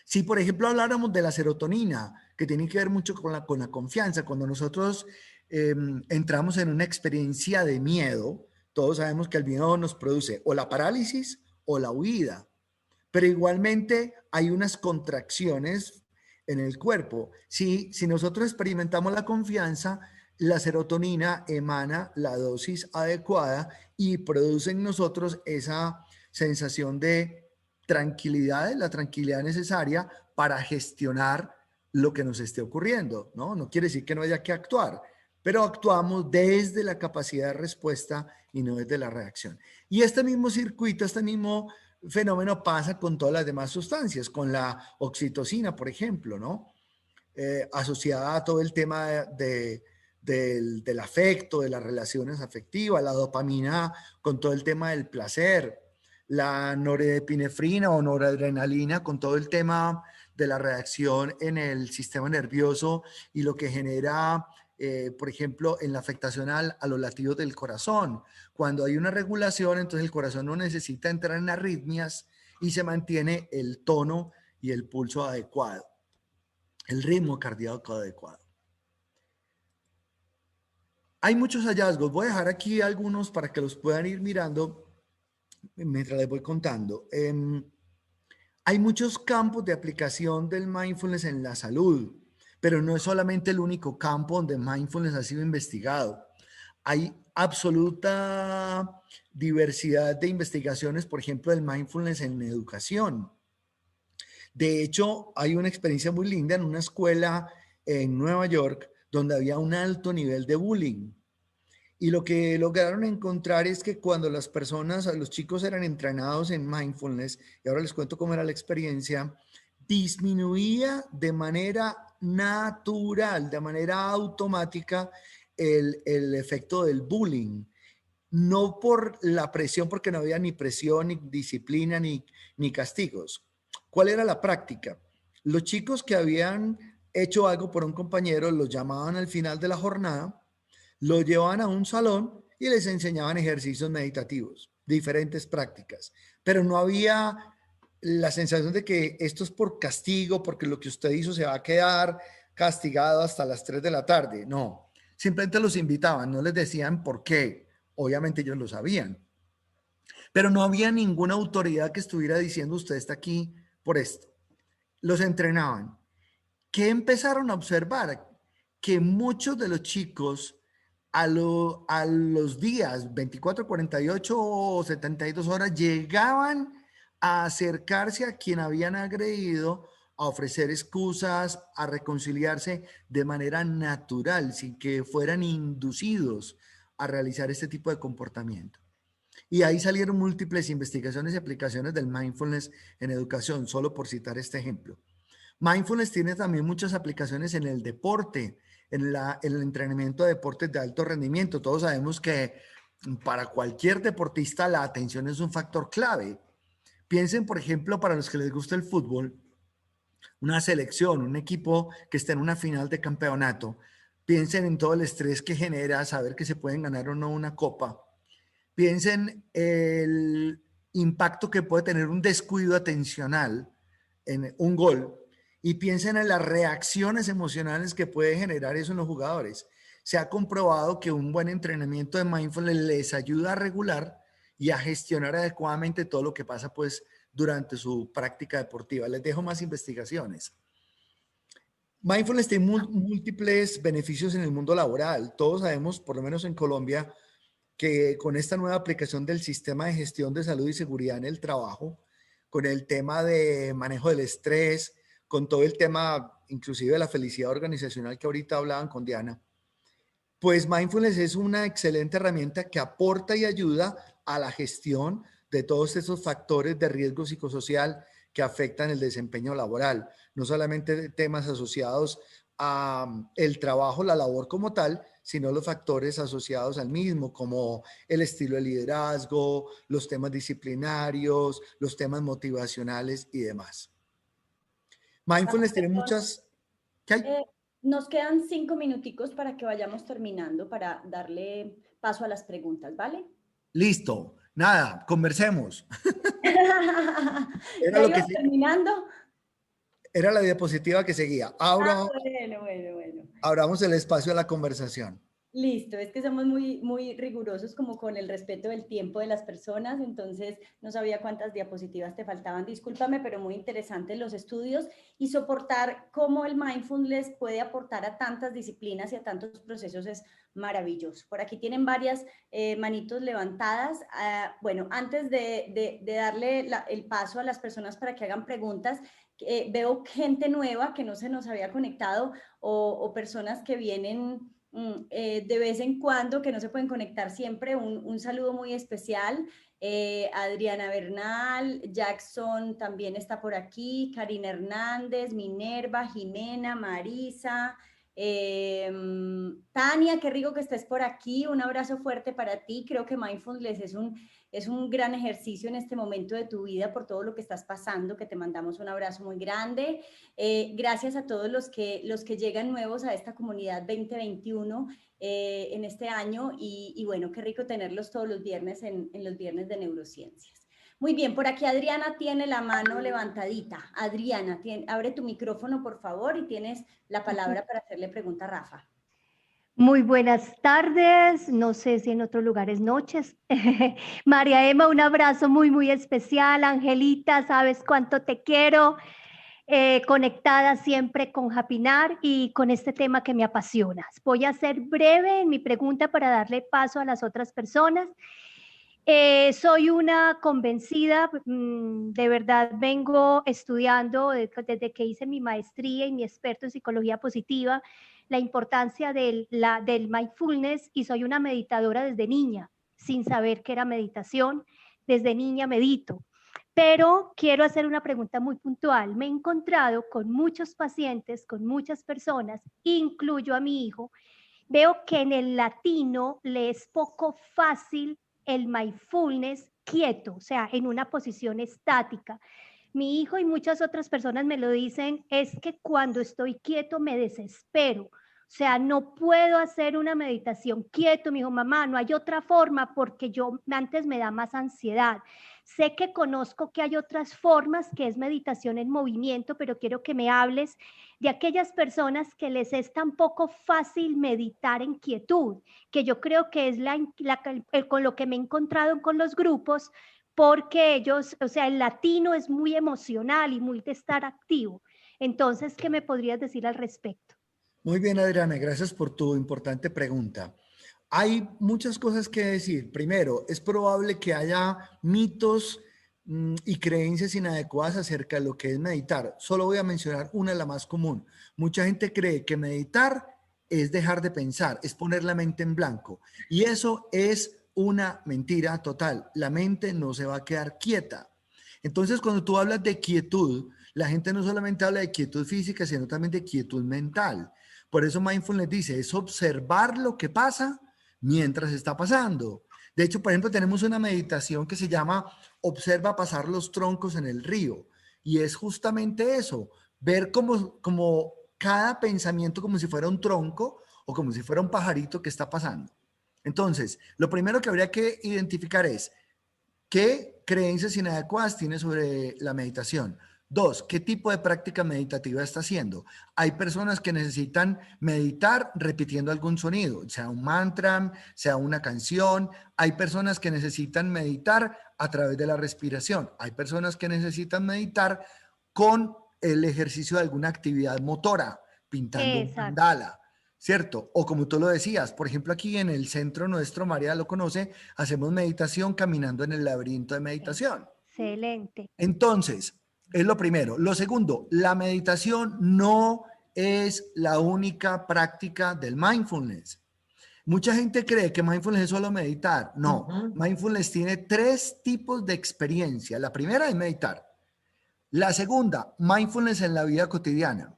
Si, por ejemplo, habláramos de la serotonina, que tiene que ver mucho con la confianza, cuando nosotros entramos en una experiencia de miedo, todos sabemos que el miedo nos produce o la parálisis o la huida, pero igualmente hay unas contracciones en el cuerpo. Si nosotros experimentamos la confianza, la serotonina emana la dosis adecuada y produce en nosotros esa sensación de tranquilidad, la tranquilidad necesaria para gestionar lo que nos esté ocurriendo, ¿no? No quiere decir que no haya que actuar, pero actuamos desde la capacidad de respuesta y no desde la reacción. Y este mismo circuito, este mismo fenómeno pasa con todas las demás sustancias, con la oxitocina, por ejemplo, ¿no? Asociada a todo el tema del afecto, de las relaciones afectivas, la dopamina con todo el tema del placer, la norepinefrina o noradrenalina con todo el tema de la reacción en el sistema nervioso y lo que genera, por ejemplo, en la afectación a los latidos del corazón. Cuando hay una regulación, entonces el corazón no necesita entrar en arritmias y se mantiene el tono y el pulso adecuado, el ritmo cardíaco adecuado. Hay muchos hallazgos. Voy a dejar aquí algunos para que los puedan ir mirando mientras les voy contando. Hay muchos campos de aplicación del mindfulness en la salud, pero no es solamente el único campo donde mindfulness ha sido investigado. Hay absoluta diversidad de investigaciones, por ejemplo, del mindfulness en educación. De hecho, hay una experiencia muy linda en una escuela en Nueva York donde había un alto nivel de bullying. Y lo que lograron encontrar es que cuando las personas, los chicos eran entrenados en mindfulness, y ahora les cuento cómo era la experiencia, disminuía de manera natural, de manera automática, el efecto del bullying. No por la presión, porque no había ni presión, ni disciplina, ni castigos. ¿Cuál era la práctica? Los chicos que habían hecho algo por un compañero los llamaban al final de la jornada, lo llevaban a un salón y les enseñaban ejercicios meditativos, diferentes prácticas, pero no había la sensación de que esto es por castigo, porque lo que usted hizo se va a quedar castigado hasta las 3 de la tarde. No, simplemente los invitaban, no les decían por qué. Obviamente ellos lo sabían, pero no había ninguna autoridad que estuviera diciendo usted está aquí por esto. Los entrenaban. ¿Qué empezaron a observar? Que muchos de los chicos a los días 24, 48 o 72 horas llegaban a acercarse a quien habían agredido, a ofrecer excusas, a reconciliarse de manera natural, sin que fueran inducidos a realizar este tipo de comportamiento. Y ahí salieron múltiples investigaciones y aplicaciones del mindfulness en educación, solo por citar este ejemplo. Mindfulness tiene también muchas aplicaciones en el deporte, en el entrenamiento de deportes de alto rendimiento. Todos sabemos que para cualquier deportista la atención es un factor clave. Piensen, por ejemplo, para los que les gusta el fútbol, una selección, un equipo que está en una final de campeonato. Piensen en todo el estrés que genera saber que se pueden ganar o no una copa. Piensen el impacto que puede tener un descuido atencional en un gol y piensen en las reacciones emocionales que puede generar eso en los jugadores. Se ha comprobado que un buen entrenamiento de mindfulness les ayuda a regular y a gestionar adecuadamente todo lo que pasa pues durante su práctica deportiva. Les dejo más investigaciones. Mindfulness tiene múltiples beneficios en el mundo laboral. Todos sabemos, por lo menos en Colombia, que con esta nueva aplicación del sistema de gestión de salud y seguridad en el trabajo, con el tema de manejo del estrés, con todo el tema inclusive de la felicidad organizacional que ahorita hablaban con Diana, pues Mindfulness es una excelente herramienta que aporta y ayuda a la gestión de todos esos factores de riesgo psicosocial que afectan el desempeño laboral, no solamente temas asociados a el trabajo, la labor como tal, sino los factores asociados al mismo, como el estilo de liderazgo, los temas disciplinarios, los temas motivacionales y demás. Mindfulness tiene muchas... ¿Qué hay? Nos quedan 5 minuticos para que vayamos terminando, para darle paso a las preguntas, ¿vale? Listo. Nada, conversemos. Era lo que terminando. Era la diapositiva que seguía. Ahora, bueno. abramos el espacio a la conversación. Listo, es que somos muy rigurosos como con el respeto del tiempo de las personas, entonces no sabía cuántas diapositivas te faltaban, discúlpame, pero muy interesantes los estudios y soportar cómo el mindfulness puede aportar a tantas disciplinas y a tantos procesos es maravilloso. Por aquí tienen varias manitos levantadas. Bueno, antes de darle el paso a las personas para que hagan preguntas, veo gente nueva que no se nos había conectado o personas que vienen... de vez en cuando, que no se pueden conectar siempre, un saludo muy especial. Adriana Bernal, Jackson también está por aquí, Karina Hernández, Minerva, Jimena, Marisa, Tania, qué rico que estés por aquí, un abrazo fuerte para ti. Creo que Mindfulness es un gran ejercicio en este momento de tu vida por todo lo que estás pasando, que te mandamos un abrazo muy grande. Gracias a todos los que llegan nuevos a esta comunidad 2021 en este año y bueno, qué rico tenerlos todos los viernes en los viernes de neurociencias. Muy bien, por aquí Adriana tiene la mano levantadita. Adriana, abre tu micrófono por favor y tienes la palabra para hacerle pregunta a Rafa. Muy buenas tardes, no sé si en otros lugares noches. María Emma, un abrazo muy especial. Angelita, sabes cuánto te quiero. Conectada siempre con Hapinar y con este tema que me apasiona. Voy a ser breve en mi pregunta para darle paso a las otras personas. Soy una convencida, de verdad vengo estudiando desde que hice mi maestría y mi experto en psicología positiva, la importancia del mindfulness y soy una meditadora desde niña, sin saber qué era meditación, desde niña medito. Pero quiero hacer una pregunta muy puntual. Me he encontrado con muchos pacientes, con muchas personas, incluyo a mi hijo, veo que en el latino le es poco fácil el mindfulness quieto, o sea, en una posición estática. Mi hijo y muchas otras personas me lo dicen, es que cuando estoy quieto me desespero. O sea, no puedo hacer una meditación quieto. Me dijo, mamá, no hay otra forma porque yo antes me da más ansiedad. Sé que conozco que hay otras formas, que es meditación en movimiento, pero quiero que me hables de aquellas personas que les es tan poco fácil meditar en quietud, que yo creo que es con lo que me he encontrado con los grupos, porque ellos, o sea, el latino es muy emocional y muy de estar activo. Entonces, ¿qué me podrías decir al respecto? Muy bien, Adriana, gracias por tu importante pregunta. Hay muchas cosas que decir. Primero, es probable que haya mitos y creencias inadecuadas acerca de lo que es meditar. Solo voy a mencionar una, la más común. Mucha gente cree que meditar es dejar de pensar, es poner la mente en blanco. Y eso es una mentira total. La mente no se va a quedar quieta. Entonces, cuando tú hablas de quietud, la gente no solamente habla de quietud física, sino también de quietud mental. Por eso Mindfulness dice, es observar lo que pasa mientras está pasando. De hecho, por ejemplo, tenemos una meditación que se llama Observa pasar los troncos en el río. Y es justamente eso, ver como cada pensamiento como si fuera un tronco o como si fuera un pajarito que está pasando. Entonces, lo primero que habría que identificar es qué creencias inadecuadas tiene sobre la meditación. Dos, ¿qué tipo de práctica meditativa está haciendo? Hay personas que necesitan meditar repitiendo algún sonido, sea un mantra, sea una canción. Hay personas que necesitan meditar a través de la respiración. Hay personas que necesitan meditar con el ejercicio de alguna actividad motora, pintando un Exacto. mandala, ¿cierto? O como tú lo decías, por ejemplo, aquí en el centro nuestro, María lo conoce, hacemos meditación caminando en el laberinto de meditación. Excelente. Entonces, es lo primero. Lo segundo, la meditación no es la única práctica del mindfulness. Mucha gente cree que mindfulness es solo meditar. No, mindfulness tiene 3 tipos de experiencia. La primera es meditar. La segunda, mindfulness en la vida cotidiana.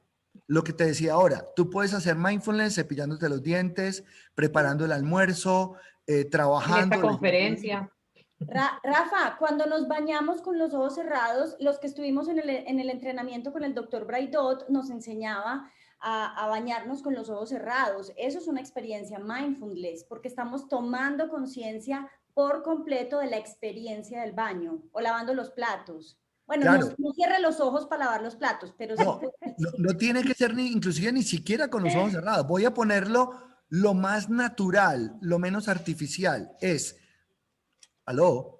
Lo que te decía ahora, tú puedes hacer mindfulness cepillándote los dientes, preparando el almuerzo, trabajando. En esta conferencia. Rafa, cuando nos bañamos con los ojos cerrados, los que estuvimos en el entrenamiento con el doctor Braidot nos enseñaba a bañarnos con los ojos cerrados. Eso es una experiencia mindfulness, porque estamos tomando conciencia por completo de la experiencia del baño o lavando los platos. Bueno, Claro. no cierre los ojos para lavar los platos, pero No, no tiene que ser inclusive ni siquiera con los ojos cerrados. Voy a ponerlo lo más natural, lo menos artificial. Es, ¿aló?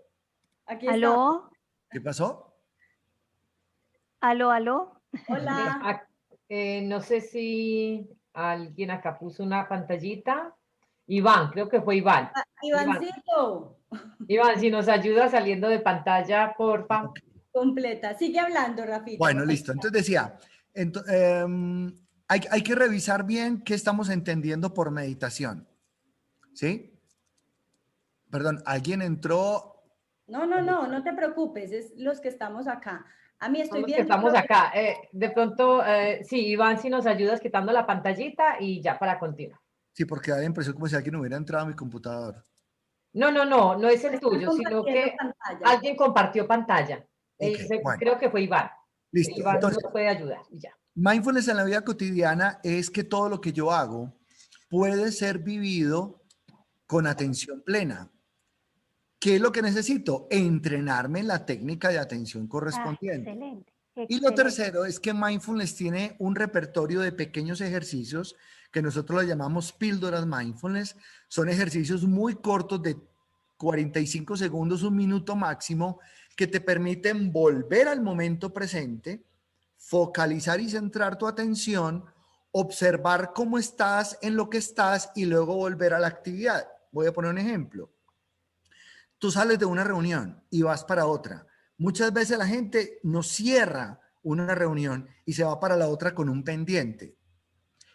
Aquí está. ¿Aló? ¿Qué pasó? ¿Aló, aló? Hola. No sé si alguien acá puso una pantallita. Iván, creo que fue Iván. Ivancito. Iván, si nos ayuda saliendo de pantalla, porfa. Completa. Sigue hablando, Rafita. Bueno, listo. Entonces decía, hay que revisar bien qué estamos entendiendo por meditación. ¿Sí? Perdón, ¿alguien entró? No te preocupes, es los que estamos acá. A mí estoy viendo. Estamos acá. De pronto, sí, Iván, si nos ayudas quitando la pantallita y ya para continuar. Sí, porque da la impresión como si alguien hubiera entrado a mi computador. No es el tuyo, sino que alguien compartió pantalla. Okay, bueno. Creo que fue Iván. Listo. Iván Entonces, nos puede ayudar y ya. Mindfulness en la vida cotidiana es que todo lo que yo hago puede ser vivido con atención plena. ¿Qué es lo que necesito? Entrenarme en la técnica de atención correspondiente. Excelente. Y lo tercero es que mindfulness tiene un repertorio de pequeños ejercicios que nosotros lo llamamos píldoras mindfulness. Son ejercicios muy cortos de 45 segundos, 1 minuto máximo, que te permiten volver al momento presente, focalizar y centrar tu atención, observar cómo estás en lo que estás y luego volver a la actividad. Voy a poner un ejemplo. Tú sales de una reunión y vas para otra. Muchas veces la gente no cierra una reunión y se va para la otra con un pendiente.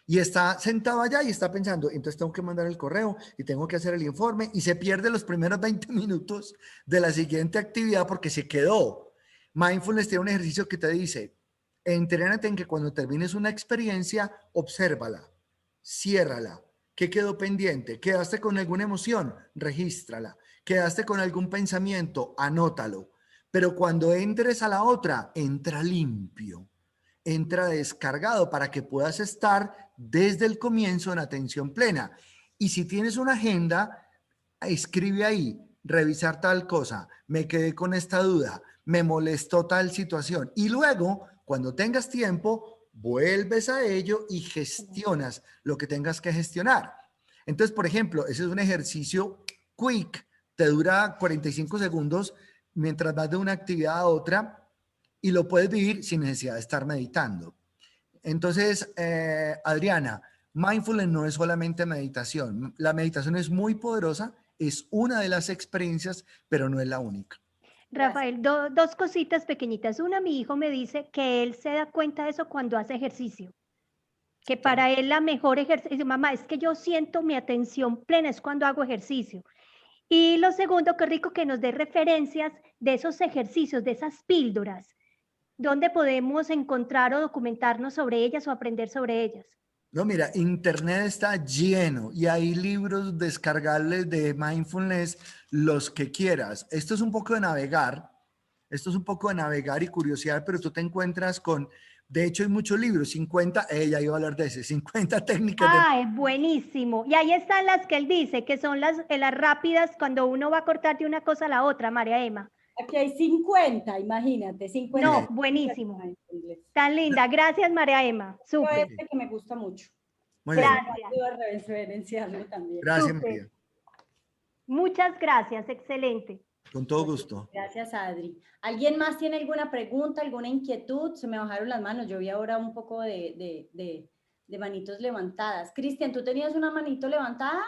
Y está sentado allá y está pensando, entonces tengo que mandar el correo y tengo que hacer el informe y se pierde los primeros 20 minutos de la siguiente actividad porque se quedó. Mindfulness tiene un ejercicio que te dice, entrénate en que cuando termines una experiencia, obsérvala, ciérrala. ¿Qué quedó pendiente? ¿Quedaste con alguna emoción? Regístrala. ¿Quedaste con algún pensamiento? Anótalo. Pero cuando entres a la otra, entra limpio, entra descargado para que puedas estar desde el comienzo en atención plena. Y si tienes una agenda, escribe ahí, revisar tal cosa, me quedé con esta duda, me molestó tal situación. Y luego, cuando tengas tiempo, vuelves a ello y gestionas lo que tengas que gestionar. Entonces, por ejemplo, ese es un ejercicio quick, te dura 45 segundos mientras vas de una actividad a otra y lo puedes vivir sin necesidad de estar meditando. Entonces, Adriana, mindfulness no es solamente meditación. La meditación es muy poderosa, es una de las experiencias, pero no es la única. Rafael, dos cositas pequeñitas. Una, mi hijo me dice que él se da cuenta de eso cuando hace ejercicio. Que para él la mejor ejercicio, mamá, es que yo siento mi atención plena, es cuando hago ejercicio. Y lo segundo, qué rico que nos dé referencias de esos ejercicios, de esas píldoras, donde podemos encontrar o documentarnos sobre ellas o aprender sobre ellas. No, mira, internet está lleno y hay libros descargables de mindfulness, los que quieras. Esto es un poco de navegar, y curiosidad, pero tú te encuentras con, de hecho hay muchos libros, 50, ya iba a hablar de ese, 50 técnicas. Es buenísimo. Y ahí están las que él dice, que son las rápidas cuando uno va a cortar de una cosa a la otra, María Emma. Aquí hay 50, imagínate, 50. No, buenísimo. Tan linda. Gracias, María Emma. Yo Súper. este que me gusta mucho. Muy bien. Gracias. Iba a referenciarlo también. Gracias, Súper. María. Muchas gracias. Excelente. Con todo gusto. Gracias, Adri. ¿Alguien más tiene alguna pregunta, alguna inquietud? Se me bajaron las manos. Yo vi ahora un poco de manitos levantadas. Cristian, ¿tú tenías una manito levantada?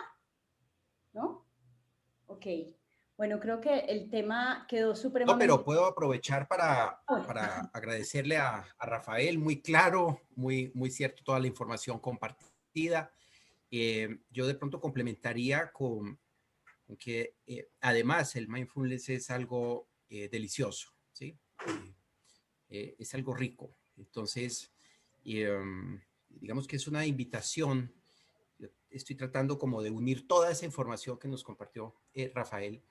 ¿No? Ok. Bueno, creo que el tema quedó supremamente... No, pero puedo aprovechar para Bueno. agradecerle a Rafael, muy claro, muy cierto toda la información compartida. Yo de pronto complementaría con que además el mindfulness es algo delicioso, ¿sí? Es algo rico. Entonces, digamos que es una invitación. Estoy tratando como de unir toda esa información que nos compartió Rafael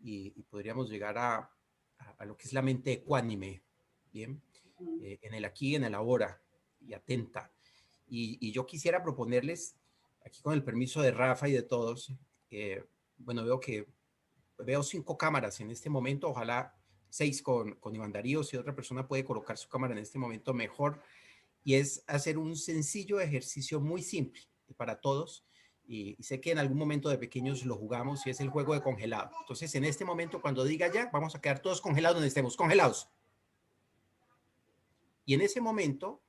y podríamos llegar a lo que es la mente ecuánime, ¿bien? En el aquí, en el ahora y atenta. Y yo quisiera proponerles, aquí con el permiso de Rafa y de todos, bueno, veo 5 cámaras en este momento, ojalá 6 con Iván Darío, si otra persona puede colocar su cámara en este momento mejor, y es hacer un sencillo ejercicio muy simple para todos, y sé que en algún momento de pequeños lo jugamos, y es el juego de congelado. Entonces, en este momento, cuando diga ya, vamos a quedar todos congelados donde estemos, congelados. Y en ese momento,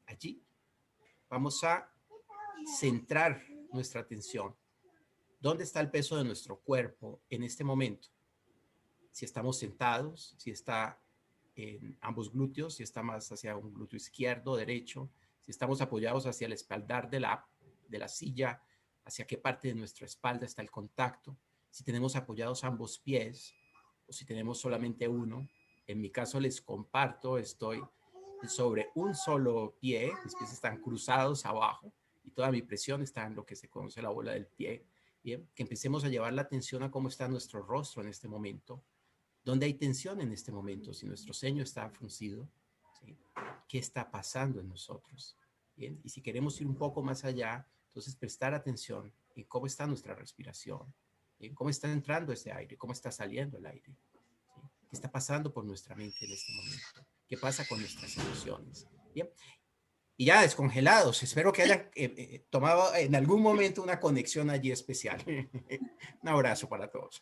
allí, vamos a centrar nuestra atención. ¿Dónde está el peso de nuestro cuerpo en este momento? Si estamos sentados, si está en ambos glúteos, si está más hacia un glúteo izquierdo, derecho, si estamos apoyados hacia el espaldar de la silla, hacia qué parte de nuestra espalda está el contacto, si tenemos apoyados ambos pies o si tenemos solamente uno. En mi caso les comparto, estoy sobre un solo pie, mis pies están cruzados abajo y toda mi presión está en lo que se conoce la bola del pie. Bien, que empecemos a llevar la atención a cómo está nuestro rostro en este momento, dónde hay tensión en este momento, si nuestro ceño está fruncido, ¿sí? ¿Qué está pasando en nosotros? Bien, y si queremos ir un poco más allá, entonces prestar atención en cómo está nuestra respiración, ¿bien? Cómo está entrando ese aire, cómo está saliendo el aire, ¿sí? ¿Qué está pasando por nuestra mente en este momento? ¿Qué pasa con nuestras emociones? Bien. Y ya descongelados, espero que hayan tomado en algún momento una conexión allí especial. Un abrazo para todos.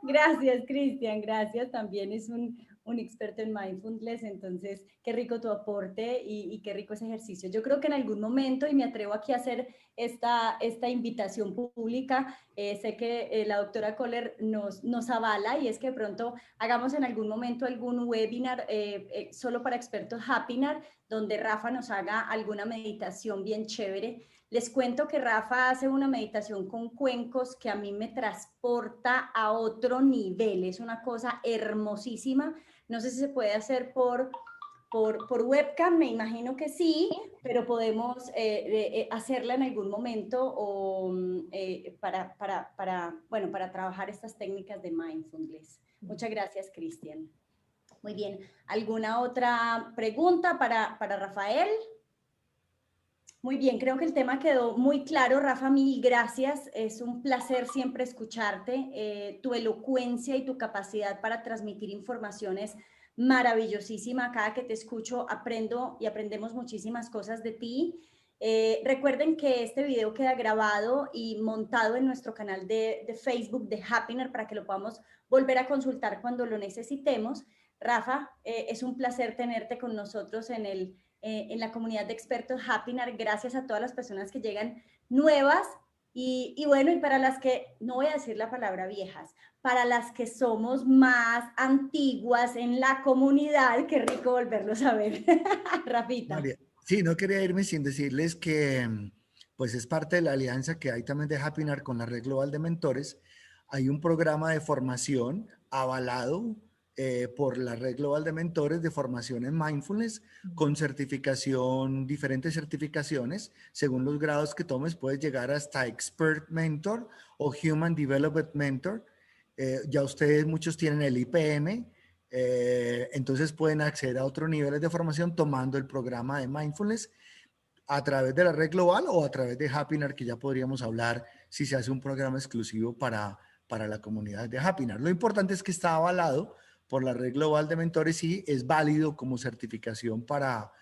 Gracias, Cristian, gracias. También es un experto en mindfulness, entonces qué rico tu aporte y qué rico ese ejercicio. Yo creo que en algún momento, y me atrevo aquí a hacer esta invitación pública, sé que la doctora Kohler nos avala, y es que de pronto hagamos en algún momento algún webinar solo para expertos Happynar, donde Rafa nos haga alguna meditación bien chévere. Les cuento que Rafa hace una meditación con cuencos que a mí me transporta a otro nivel. Es una cosa hermosísima. No sé si se puede hacer por webcam, me imagino que sí, pero podemos hacerla en algún momento o, para trabajar estas técnicas de mindfulness. Muchas gracias, Cristian. Muy bien. ¿Alguna otra pregunta para Rafael? Muy bien, creo que el tema quedó muy claro. Rafa, mil gracias. Es un placer siempre escucharte. Tu elocuencia y tu capacidad para transmitir información es maravillosísima. Cada que te escucho aprendo y aprendemos muchísimas cosas de ti. Recuerden que este video queda grabado y montado en nuestro canal de Facebook de Happynar para que lo podamos volver a consultar cuando lo necesitemos. Rafa, es un placer tenerte con nosotros en la comunidad de expertos Happynar. Gracias a todas las personas que llegan nuevas y bueno, y para las que, no voy a decir la palabra viejas, para las que somos más antiguas en la comunidad, qué rico volverlos a ver. Rafita. María, sí, no quería irme sin decirles que pues es parte de la alianza que hay también de Happynar con la Red Global de Mentores. Hay un programa de formación avalado por la Red Global de Mentores de formación en Mindfulness con certificación, diferentes certificaciones. Según los grados que tomes, puedes llegar hasta Expert Mentor o Human Development Mentor. Ya ustedes, muchos tienen el IPM, entonces pueden acceder a otros niveles de formación tomando el programa de Mindfulness a través de la Red Global o a través de Happynar, que ya podríamos hablar si se hace un programa exclusivo para la comunidad de Happynar. Lo importante es que está avalado por la Red Global de Mentores y es válido como certificación para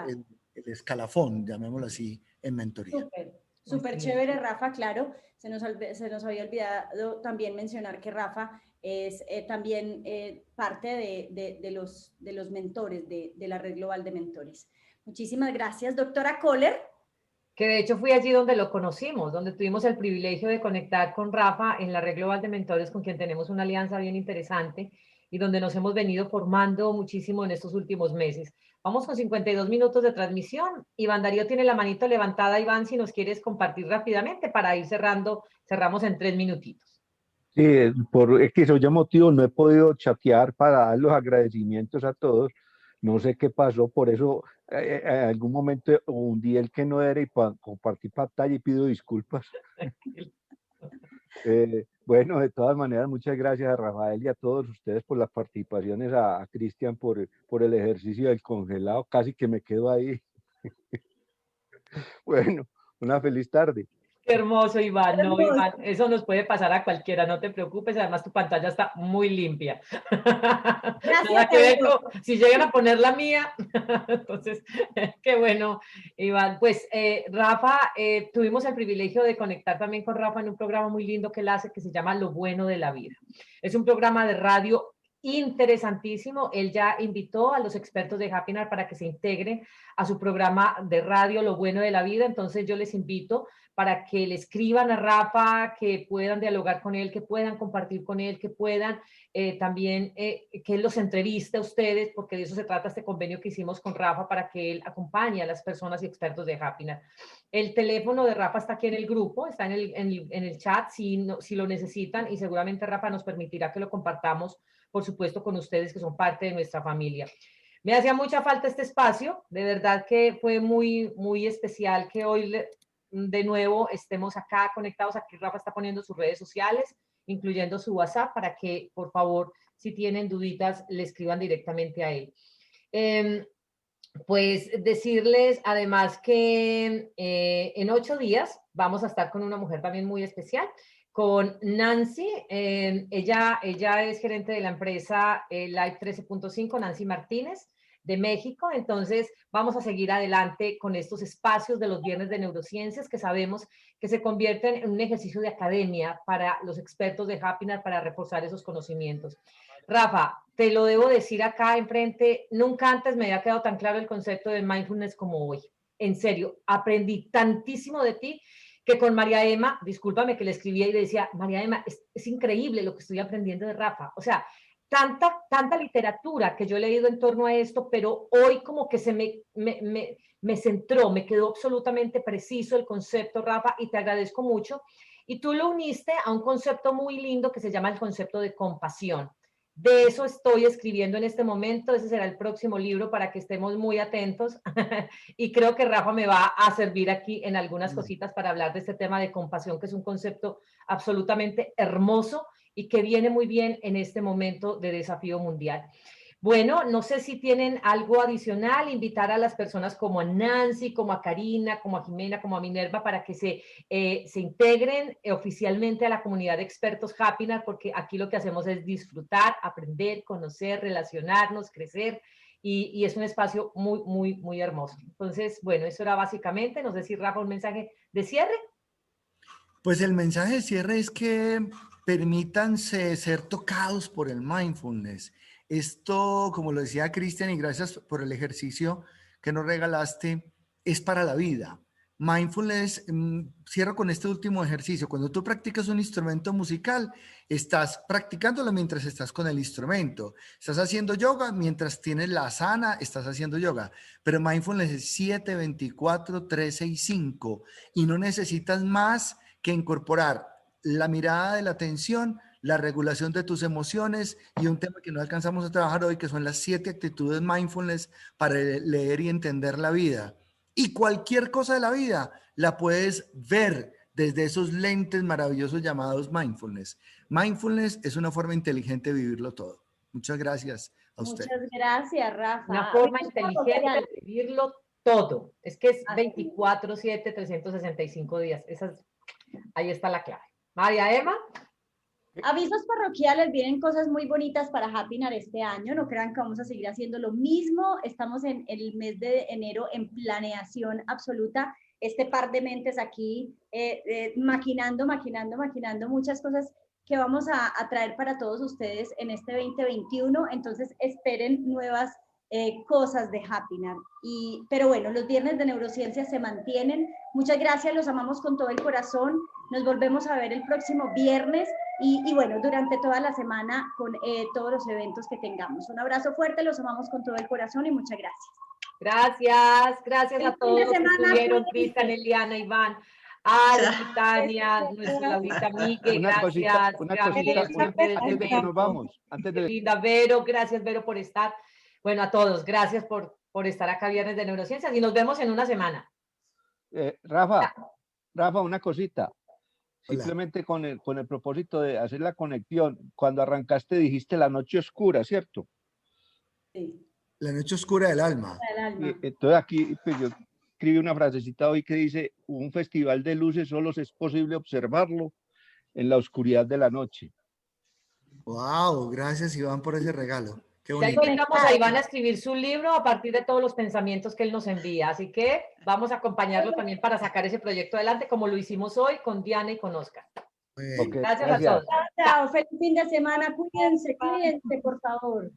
el escalafón, llamémoslo así, en mentoría. Súper chévere, Rafa, claro. Se nos había olvidado también mencionar que Rafa es también parte de los mentores de la Red Global de Mentores. Muchísimas gracias, doctora Kohler. Que de hecho fui allí donde lo conocimos, donde tuvimos el privilegio de conectar con Rafa en la Red Global de Mentores, con quien tenemos una alianza bien interesante y donde nos hemos venido formando muchísimo en estos últimos meses. Vamos con 52 minutos de transmisión. Iván Darío tiene la manito levantada. Iván, si nos quieres compartir rápidamente para ir cerrando, cerramos en 3 minutitos. Sí, por X o Y motivo no he podido chatear para dar los agradecimientos a todos. No sé qué pasó, por eso en algún momento hundí el que no era y compartí pantalla y pido disculpas. Bueno, de todas maneras, muchas gracias a Rafael y a todos ustedes por las participaciones, a Cristian por el ejercicio del congelado, casi que me quedo ahí. Bueno, una feliz tarde. Qué hermoso, Iván. No, Iván, eso nos puede pasar a cualquiera, no te preocupes. Además, tu pantalla está muy limpia. Nada que ver con, si llegan a poner la mía. Entonces, qué bueno, Iván. Pues, Rafa, tuvimos el privilegio de conectar también con Rafa en un programa muy lindo que él hace que se llama Lo Bueno de la Vida. Es un programa de radio interesantísimo. Él ya invitó a los expertos de Happynar para que se integren a su programa de radio Lo Bueno de la Vida. Entonces, yo les invito para que le escriban a Rafa, que puedan dialogar con él, que puedan compartir con él, que puedan también que él los entreviste a ustedes, porque de eso se trata este convenio que hicimos con Rafa, para que él acompañe a las personas y expertos de Happynar. El teléfono de Rafa está aquí en el grupo, está en el chat, si lo necesitan, y seguramente Rafa nos permitirá que lo compartamos, por supuesto, con ustedes que son parte de nuestra familia. Me hacía mucha falta este espacio, de verdad que fue muy, muy especial que hoy de nuevo estemos acá conectados. Aquí Rafa está poniendo sus redes sociales, incluyendo su WhatsApp, para que, por favor, si tienen duditas, le escriban directamente a él. Pues decirles además que en 8 días vamos a estar con una mujer también muy especial, con Nancy. Ella es gerente de la empresa Live 13.5, Nancy Martínez, de México. Entonces vamos a seguir adelante con estos espacios de los viernes de neurociencias, que sabemos que se convierten en un ejercicio de academia para los expertos de Happynar, para reforzar esos conocimientos. Rafa, te lo debo decir acá enfrente, nunca antes me había quedado tan claro el concepto de mindfulness como hoy. En serio, aprendí tantísimo de ti que con María Emma, discúlpame que le escribía y le decía, María Emma, es increíble lo que estoy aprendiendo de Rafa. O sea, tanta literatura que yo he leído en torno a esto, pero hoy como que se me centró, me quedó absolutamente preciso el concepto, Rafa, y te agradezco mucho. Y tú lo uniste a un concepto muy lindo que se llama el concepto de compasión. De eso estoy escribiendo en este momento. Ese será el próximo libro para que estemos muy atentos. Y creo que Rafa me va a servir aquí en algunas cositas para hablar de este tema de compasión, que es un concepto absolutamente hermoso y que viene muy bien en este momento de desafío mundial. Bueno, no sé si tienen algo adicional, invitar a las personas como a Nancy, como a Karina, como a Jimena, como a Minerva, para que se integren oficialmente a la comunidad de expertos Happynar, porque aquí lo que hacemos es disfrutar, aprender, conocer, relacionarnos, crecer, y es un espacio muy, muy, muy hermoso. Entonces, bueno, eso era básicamente. No sé si Rafa, un mensaje de cierre. Pues el mensaje de cierre es que permítanse ser tocados por el mindfulness. Esto, como lo decía Cristian, y gracias por el ejercicio que nos regalaste, es para la vida. Mindfulness, cierro con este último ejercicio. Cuando tú practicas un instrumento musical, estás practicándolo mientras estás con el instrumento. Estás haciendo yoga mientras tienes la asana, estás haciendo yoga. Pero mindfulness es 7, 24, 13 y 5. Y no necesitas más que incorporar la mirada de la atención, la regulación de tus emociones y un tema que no alcanzamos a trabajar hoy, que son las 7 actitudes mindfulness para leer y entender la vida. Y cualquier cosa de la vida la puedes ver desde esos lentes maravillosos llamados mindfulness. Mindfulness es una forma inteligente de vivirlo todo. Muchas gracias a usted. Muchas gracias, Rafa. Una forma inteligente de vivirlo todo. Es que es 24/7, 365 días. Ahí está la clave. María Emma. Avisos parroquiales, vienen cosas muy bonitas para Happynar este año, no crean que vamos a seguir haciendo lo mismo, estamos en el mes de enero en planeación absoluta, este par de mentes aquí maquinando muchas cosas que vamos a traer para todos ustedes en este 2021, entonces esperen nuevas cosas de Happynar. Pero bueno, los viernes de neurociencia se mantienen. Muchas gracias, los amamos con todo el corazón. Nos volvemos a ver el próximo viernes y bueno, durante toda la semana con todos los eventos que tengamos. Un abrazo fuerte, los amamos con todo el corazón y muchas gracias. Gracias a todos los que estuvieron, Cristian, Eliana, Iván, Ari, Tania, nuestra Laurita Miguel, gracias. Antes de que nos vamos. Linda Vero, gracias Vero por estar. Bueno, a todos, gracias por estar acá viernes de neurociencias y nos vemos en una semana. Rafa, una cosita. Hola. Simplemente con el propósito de hacer la conexión, cuando arrancaste dijiste la noche oscura, ¿cierto? Sí. La noche oscura del alma. Entonces aquí pues yo escribí una frasecita hoy que dice, un festival de luces solo es posible observarlo en la oscuridad de la noche. Wow, gracias Iván por ese regalo. Qué Ya bonito. invitamos a Iván a escribir su libro a partir de todos los pensamientos que él nos envía, así que vamos a acompañarlo también para sacar ese proyecto adelante, como lo hicimos hoy con Diana y con Oscar. Muy bien. Okay, Gracias a todos. Chao, feliz fin de semana, cuídense, por favor.